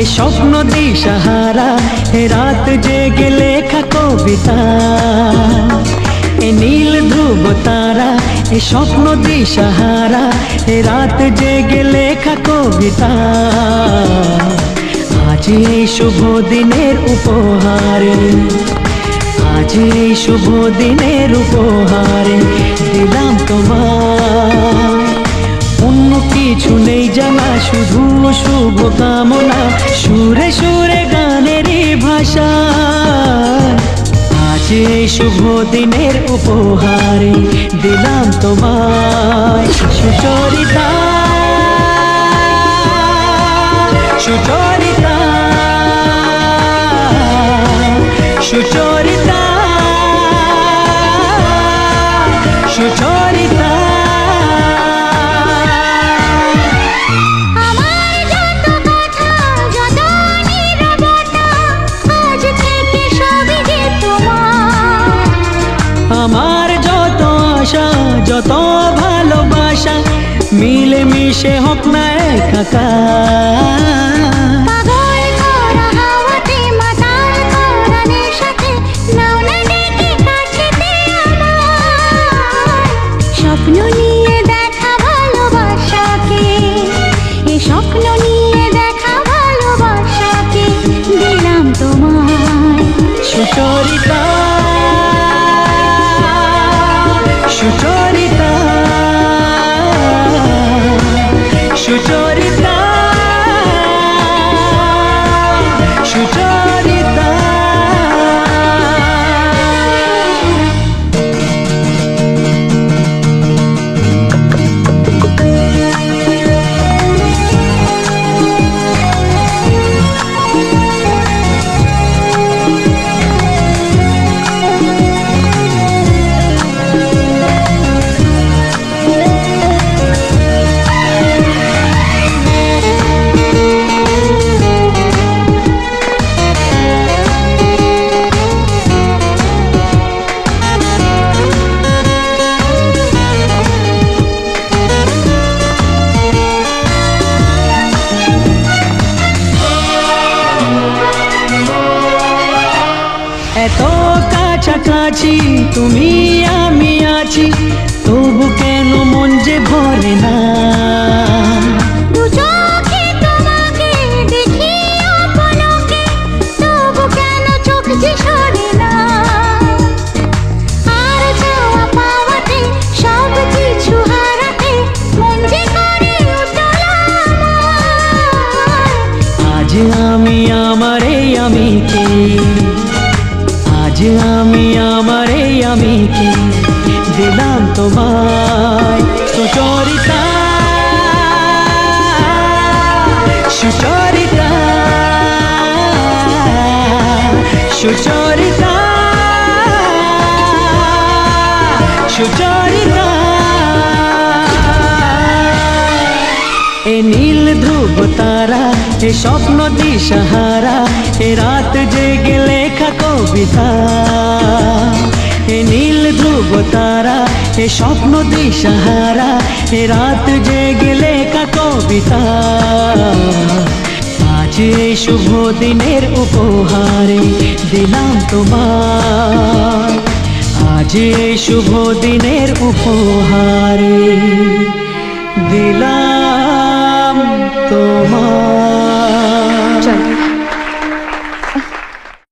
এ স্বপ্ন দিশাহারা, এ রাত জেগে লেখা কবিতা। এ নীল ধ্রুব তারা, এ স্বপ্ন দিশাহারা, এ রাত জেগে লেখা কবিতা। আজ এই শুভ দিনের উপহারে, আজ এই শুভ দিনের উপহারে দিলাম তোমার। অন্য কিছু নেই জানা, শুধু শুভ কামনা, সুরে সুরে গানেরই ভাষা। আজ এই শুভ দিনের উপহারে দিলাম তোমায় সুচরিতা, সুচরিতা, সুচরিতা, সুচরিতা। আমার যত আশা, যত ভালোবাসা মিলে মিশে হোক না একাকার। স্বপ্ন নিয়ে দেখা ভালোবাসাকে, এ স্বপ্ন নিয়ে দেখা ভালোবাসাকে দিলাম তোমায় সুচরিতা, সুচরিতা, সুচরিতা, সুচরিতা। এত কাছাকাছি তুমি আমি আছি, তবু কেন মন যে ভরে না। দু চোখে তোমাকে দেখি অপলকে, তবু কেন চোখ যে সরে না। আর চাওয়া পাওয়াতে সব কিছু হারাতে মন যে করে উতলা আমার। আজ আমি আমার এই আমিকে, আজ আমি আমার এই আমিকে দিলাম তোমায় সুচরিতা, সুচরিতা, সুচরিতা, সুচরিতা। এ নীল ধ্রুব তারা, এ স্বপ্ন দিশাহারা, এ রাত জেগে লেখা কবিতা। এ নীল ধ্রুব তারা, এ স্বপ্ন দিশাহারা, এ রাত জেগে লেখা কবিতা। আজ এই শুভ দিনের উপহারে দিলাম তোমায়, আজ এই শুভ দিনের উপহারে দিলাম।